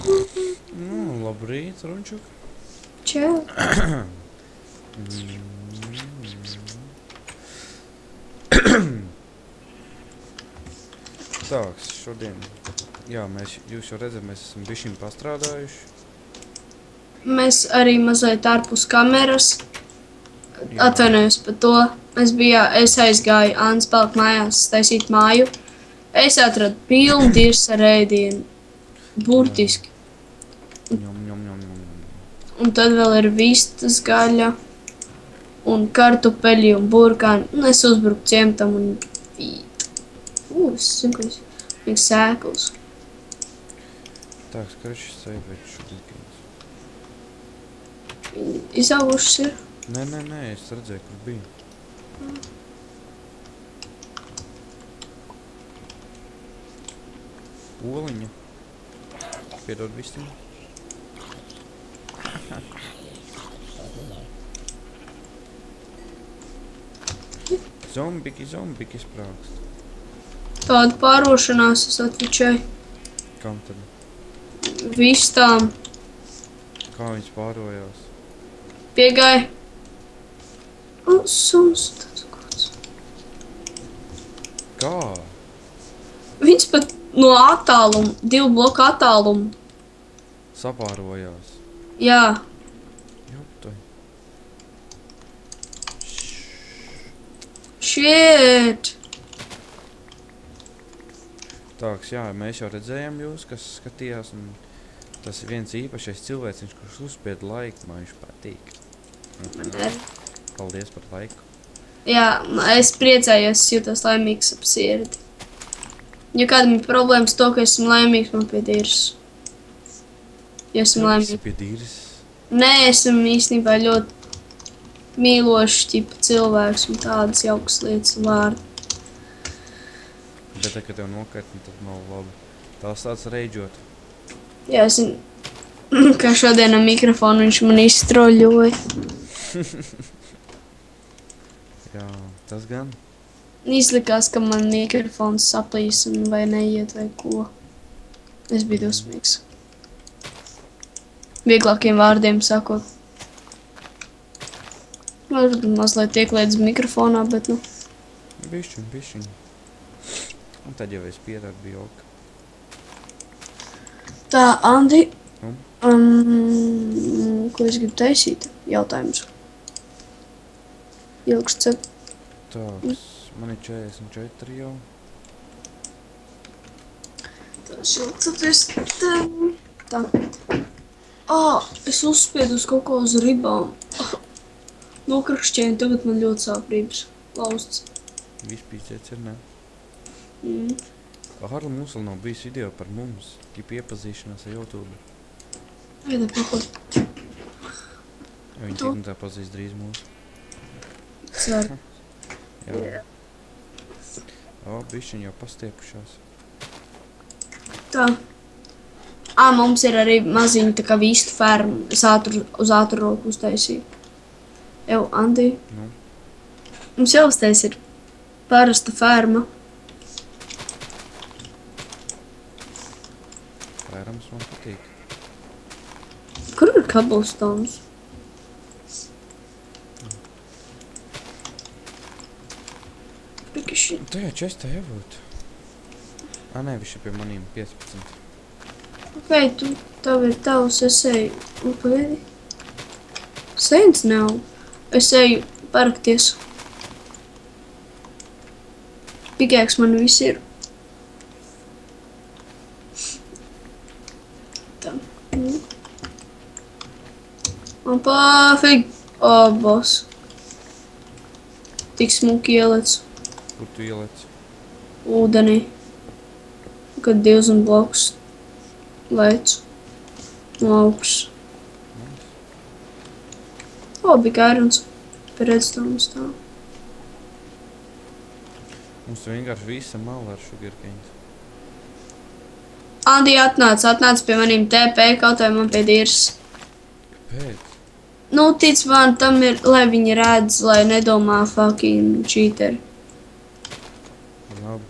Nu, labrīt, Runčuk. Čau. Tāks, šodien, jā, jūs jau redzat, mēs esam bišķiņ pastrādājuši. Mēs arī mazliet ārpus kameras. Jā. Atvainojos par to. Es aizgāju Ānas palika mājās taisīt māju. Es atradu pilnu dirsu ar ēdienu. Burtiski. Ņom, ņom, ņom, ņom, ņom. Un tad vēl ir vistas gaļa. Un kartupeļi un burkāni. Un es uzbruku ciemtam un vīt. Es zinu, ka viņš sēkls. Tāks, karšs sēdveļš šodien. Viņi izaugušas ir. Nē, es redzēju, kur bija. Oliņa. Piedod visiem. Zombiki sprākst. Tāda pārošanās es atvičēju. Kam tad? Vistām Kā viņas pārojās? piegāja. Suns tāds gods. Kā? Viņas pat no attāluma, 2 bloku attāluma. Sapārojās. Jā, Jūtai. shit. Tāks, jā, mēs jau redzējām jūs, kas skatījās, un tas ir viens īpašais cilvēciņš, kurš uzspied laiku, man viņš patīk. Paldies par laiku. Jā, es priecājos, es jūtos laimīgs ap sirdi. Ja kādam ir problēmas to, ka esmu laimīgs, man pie dirs. Ja esmu laimīgs. Pie dīris. Nē, esmu īstenībā ļoti mīlošs ķipa cilvēks un tādas jaukas lietas un vārdi. Bet, kad tev nokaitni, tad nav labi. Tās tāds reidžot. Jā, es zinu, ka šodien ar mikrofonu viņš man izstroļoja. Jā, tas gan. Izlikās, ka man mikrofons saplīs un vai neiet vai ko. Es biju dusmīgs. Vieglākiem vārdiem sakot. Varbūt mazliet ieklēdz mikrofonā, bet nu. Bišķiņ. Un tad jau es pierādu biju ok. Tā, Andi. Nu? Ko es gribu taisīt? Jautājums. Ilgsts. Tāks, man ir 44 jau. Tā šilts. Tā. Es uzspiedu uz kaut ko uz ribām. Nokrakšķēju, tagad man ļoti sāprības. Lausts. Vispīcēts ir, ne? Harla, mums vēl nav bijis video par mums, ķip iepazīšanās ar YouTube. Vieda pakot. Ja viņi tik un tā pazīst drīz mūsu. Ceru. Jā. Bišķiņ jau pastiepušās. Tā. Mums ir arī maziņa tā kā vistu ferma. Es uz ātru roku uztaisīju. Andi. Nu? Mums jau uztais ir parasta ferma. Vērams man patīk. Kur ir cobblestones? Pikiši. Tajā čestā jābūt. Nē, viņš ir pie manīm 15. Ok, tev ir tavs, es eju. Pagaidi. Sēns nav. Es eju parakties. Pikēks man viss ir. Tā. Man pāfīgi. Boss. Tik smuki ielec Kur tu ielec? ūdenī. Kad 2 blokus lēc no augšas. Bija ērons. Redstone stāv. Mums vienkārši visa mala ar sugarcanes. Andi atnāc pie manīm TP, kaut vai man pie dirs. Kāpēc? Nu, tic man, tam ir, lai viņi redz, lai nedomā fucking cheateri. Labi.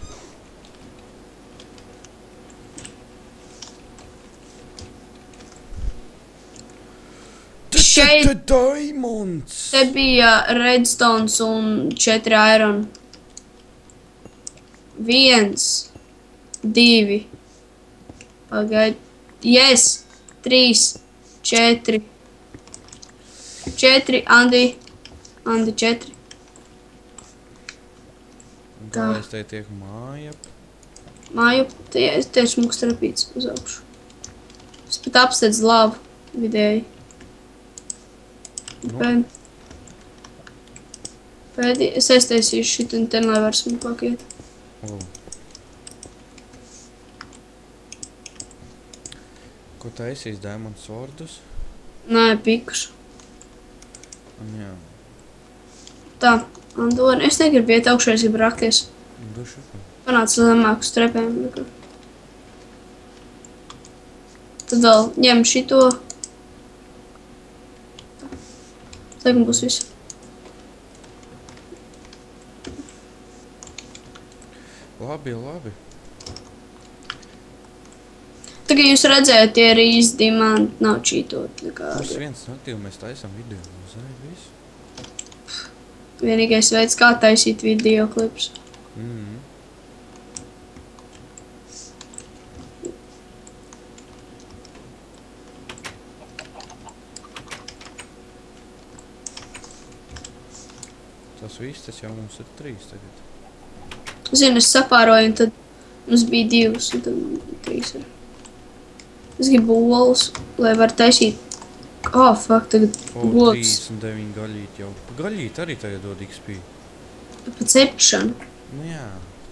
Šeit diamonds! te bija redstones un 4 iron. 1, 2. Pagaid. Yes. 3, 4. 4, Andi. Andi 4. Kā es te tiek māja? Māju, te šmuks trapīts uz augšu. Es pat apstedz labu vidēji. Nu. Pēdī, es aiztaisīšu šitu un ten, lai var smukāk iet. O. Ko taisīs diamond swordus? Nē, pikušu. Jā. Tā, Andoni, es negribu iet augšā, es gribu rakties. Dušu. Panāc zemāk uz trepēm. Tad vēl ņem šito. Tagad būs viss. Labi, labi. Tagad jūs redzējat, tie ir īsti diamanti, nav čītot nekādi. Mums viens aktīvi mēs taisam video. Zini, visu. Vienīgais veids, kā taisīt video klips. Tas viss, tas jau mums ir 3 tagad. Zinu, es sapāroju, un tad mums bija 2, un tad 3 ir. Es gribu olus, lai var taisīt. Oh, fuck, tagad gods. 39 gaļīt jau. Gaļīt arī tagad dod XP. Pa cepšanu. Nu jā,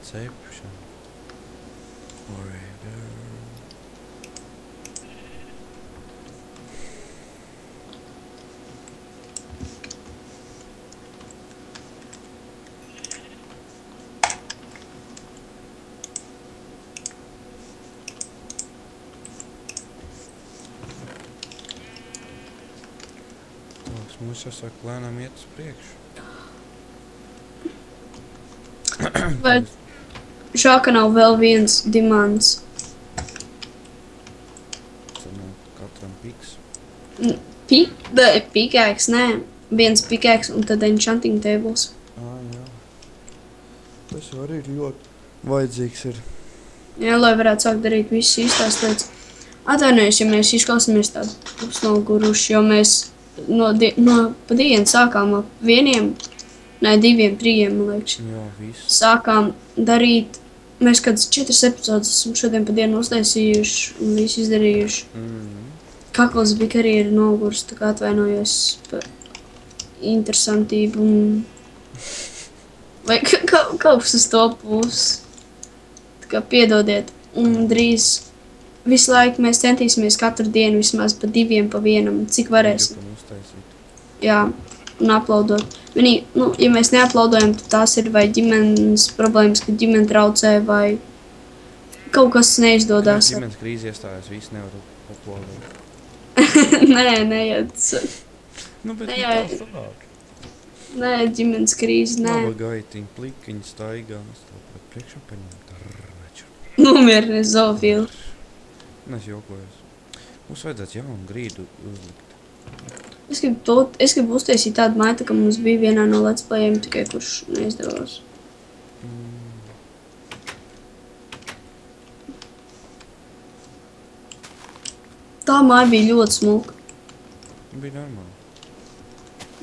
cepšana. Forever. Mums jāsāk lēnām iet uz priekšu. Vai žēl, ka nav vēl viens dimants. Tad nav katram piks. Pickaxe, nē. Viens pickaxe un tad enchanting tables. Jā. Tas jau arī ļoti vajadzīgs ir. Jā, lai varētu sākt darīt visas īstās lietas. Atvainojos, ja mēs izklausāmies tādu pusnoguruši, jo mēs pa dienu sākām ap 1, ne 2, 3, man liekas. Jā, viss. Sākām darīt, mēs kādas 4 epizodes esam šodien pa dienu uztaisījuši un visu izdarījuši. Kakls bija arī ir nogurs, tā kā atvainojos par interesantību un... Vai kaut kas uz to pusi. Tā kā piedodiet. Un drīz visu laiku mēs centīsimies katru dienu vismaz pa 2, pa 1, cik varēsim. Jā, un uploadot. Ja mēs neuploadojam, tad tās ir vai ģimenes problēmas, ka ģimene traucē, vai kaut kas neizdodas. Ģimenes krīze iestājās, visi nevar uploadot. Nē, Nu, bet tā sanāk. Nē, ģimenes krīze, nē. Laba gaitiņa, plikiņa, staigās, tāpēc priekšā paņemt. Nomierinies zoofili. Es jokojos. Mums vajadzētu jaunu grīdu uzlikt. Es gribu uztaisīt tādu maitu, ka mums bija vienā no let's playiem, tikai kurš neizdevās. Tā māja bija ļoti smuka. Bija normāli.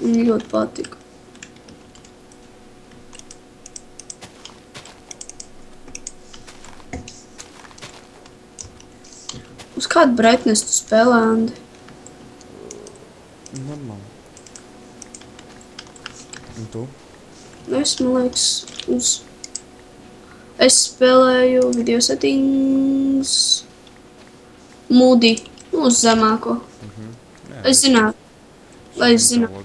Man ļoti patika. Uz kādu brightness tu spēlē, Andi? Normāli. Un tu? Es, man liekas, Es spēlēju video settings... Moody. Uz zemāko. Jā, Es zinātu. Lai es zinātu.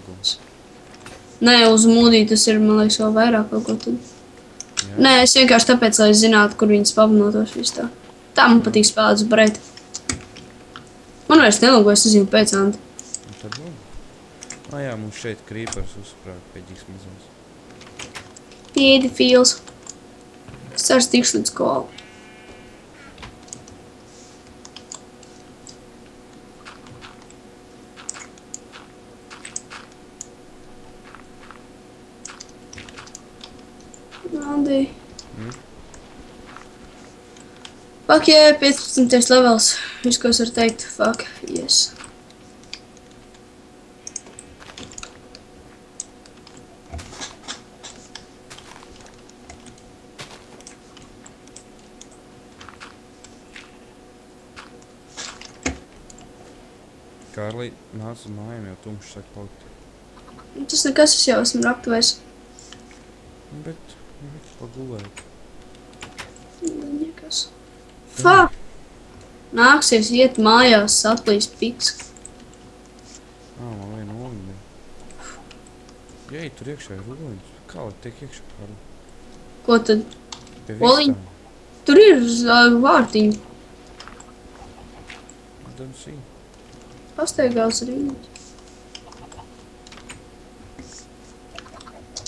Nē, uz Moody tas ir, man liekas, vēl vairāk kaut ko tad. Jā. Nē, es vienkārši tāpēc, lai es zinātu, kur viņi spavnotos visu tā. Tā man patīk spēlēt uz breita. Man vairs nelūgo, es zinu pēc, Andi. Un tad vēl? Jā, mums šeit creepers uzsprāk pēdīgs mazos. Piedi feels. Es ceru, tikšu līdz kolu. Andi. Mm. Fuck, jā, 15. levels. Viss, ko es varu teikt. Fuck, yes. Kārlī, nāc uz mājām, jau tumšs sāk palikt. Tas nekas, es jau esmu raktuvējis. Bet pagulēt. Nekas. Fuck! Nāksies iet mājās, saplīst piks. Man viena oliņa. Jei, tur iekšā ir oliņas. Kā lai tiek iekšā, Kārli? Ko tad? Pie Oliņa? vistām. Tur ir vārtiņi. I don't see. Pasteigās rīņķi.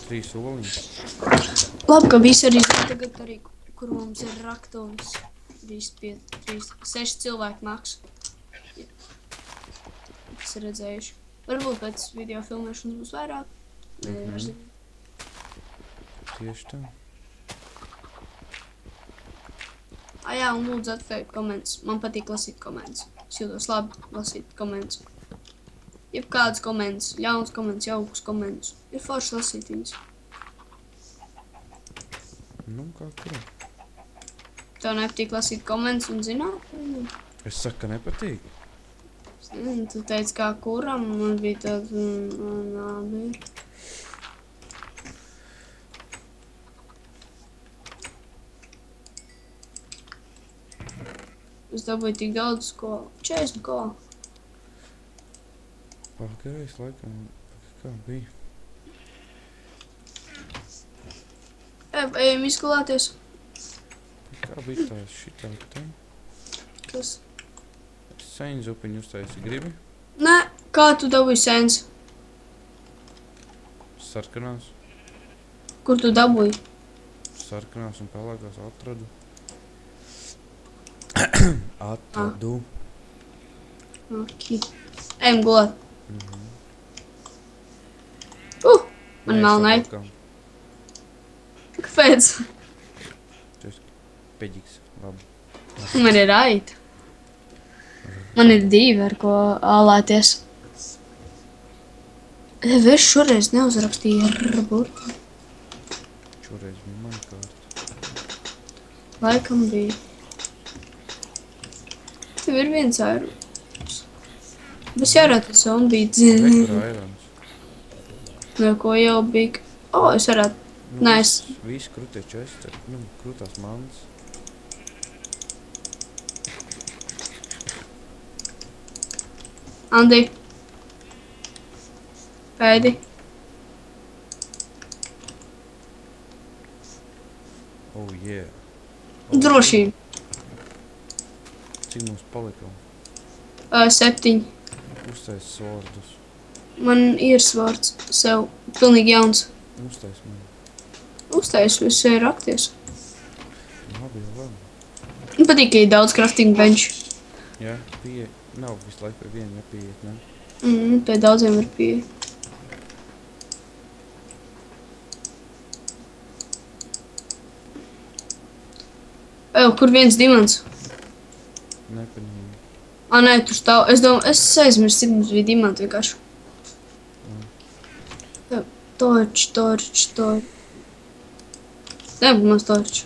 3 oliņas. Labi, ka visi arī zina tagad arī, kur mums ir raktums. 6 cilvēku maks. Tas ir redzējuši. Varbūt pēc video filmēšanas būs vairāk. Nevar zināt. Tieši tā. Jā, un lūdzu atvērt komentus. Man patīk lasīt komentus. Es jūtos labi lasīt komentus. Jebkādus komentus, ļauns komentus, jaukus komentus. Ir forši lasīt viņus. Nu, kā kur? Tev nepatīk lasīt komentus un zināt? Es saku, ka nepatīk. Tu teici, kā kuram, man bija tāds, labi. Es dabūju tik daudz ko, 40 ko. Pagājis laikam, kā bija? Ejam izgulēties. Kā bija tās šitā te? Kas? Seņu zupiņu uztaisi gribi? Nē, kā tu dabūji sens? Sarkanās. Kur tu dabūji? Sarkanās un pelēkās atradu. Atradu. Ok. Ejam gulēt. Man melnai. Kāpēc? Tu esi peģiks. Labi. Man ir raita. Man ir 2, ar ko ālēties. Es šoreiz neuzrakstīju ar burtu. Šoreiz bija man kārta. Laikam bija. Tev ir viens airons. Bet jārāt zombiju Rekur dzini. airons. No ko jau bija. Es varētu. Nu, Nē, es. Visi krutie česti, krūtās mantas. Andi. Pēdi. Oh, yeah. Drošība. Cik mums palika? 7. Uztais svordus. Man ir svārds sev pilnīgi jauns. Uztais man. Uztaisu, es eju rakties. Labi, jau labi. Man patīk, ka ir daudz crafting bench. Jā, pieeja. Nav visu laiku pie viena jāpieiet, ne? Pie daudziem var pieeja. Kur viens dimants? Nepaņēmu. Nē, tur stāv. Es domāju, es aizmirstu, cik mums bija dimanti vienkārši. Torč. Nebūs maz torč.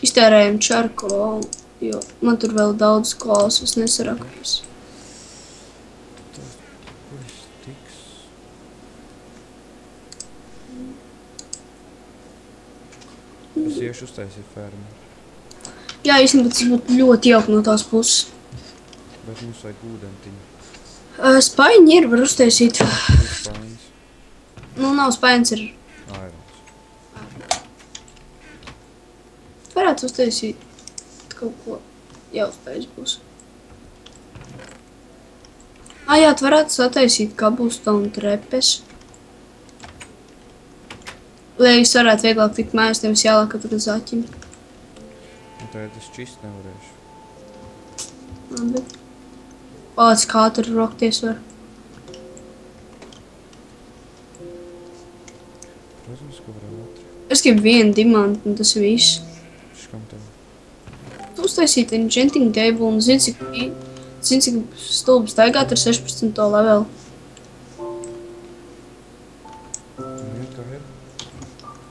Iztērējam čarkolu, jo man tur vēl daudz kolas, es nesarakus. Kur es tiks? Es iešu uztaisīt fermu. Jā, īstenībā tas būtu ļoti jauki no tās puses. Bet mums vajag ūdentiņu. Spaiņi ir, var uztaisīt. Spaiņas. Nu, nav spaiņas, ir. Airons. Varētu uztaisīt kaut ko jau spējas būs. Jā, tu varētu sataisīt cobblestone trepes. Lai es varētu vieglāk tikt mājās, nevis jālāk katru zaķim. Un tagad es čist nevarēšu. Labi. Pāc, kā tur rokties var. Protams, ka var ātri. Es gribu vienu dimantu, un tas ir viss. Škam tev? Tu uztaisīt enchanting table, un zini, cik stulbi staigāt ar 16. levelu. Nu, kā ir?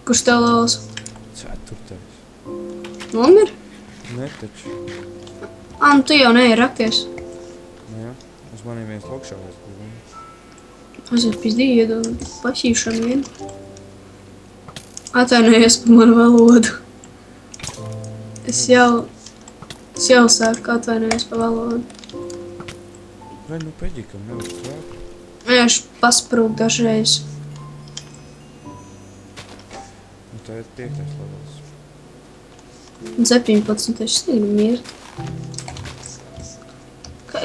Kurš tev levels? 4. Nomir? Ne, taču. Nu tu jau neej rakties. Nu jā, uz maniem viens lokšāvais bija. Aiziet pizdīgi, iedod pašīšanu vienu. Atvainojies par manu valodu. Es jau sāku atvainojies par valodu. Vai nu peģikam nevar strāt? Vienkārši pasprūk dažreiz. Nu tā ir 5. levels. Un 17. Es negribu mirt.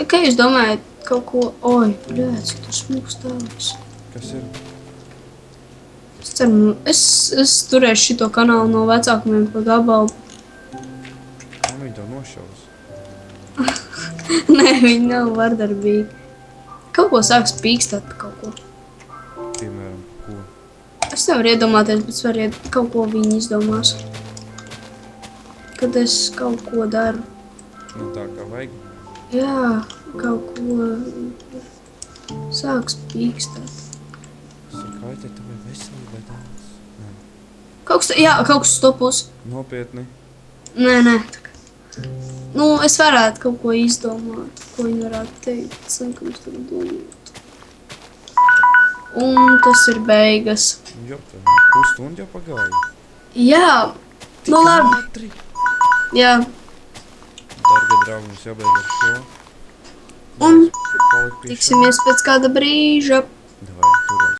Kā jūs domājat kaut ko... Oi, bļēt, cik tur smūgs tāds. Kas ir? Es ceru, es turēšu šito kanālu no vecākumiem pa gabalu. Viņi tev nošaus. Nē, viņi nav vardarbīgi. Kaut ko sāks pīkstāt par kaut ko. Piemēram, ko? Es nevaru iedomāties, bet variet kaut ko viņi izdomās. Kad es kaut ko daru. Nu tā kā vajag. Jā, kaut ko sāks pīkstāt. Saka, vai te tavai veselībai daudz? Nē. Kaut kas uz to pusi. Nopietni. Nē. Nu, es varētu kaut ko izdomāt, ko viņi varētu teikt. Es zinu, ka mums tagad domāt. Un tas ir beigas. Jo, tā pusstunda jau pagāja. Jā, nu labi. Ātri. Jā, Dargie draugi, mums jābeidz ar šo. Un Palikt pie šā. tiksimies pēc kāda brīža.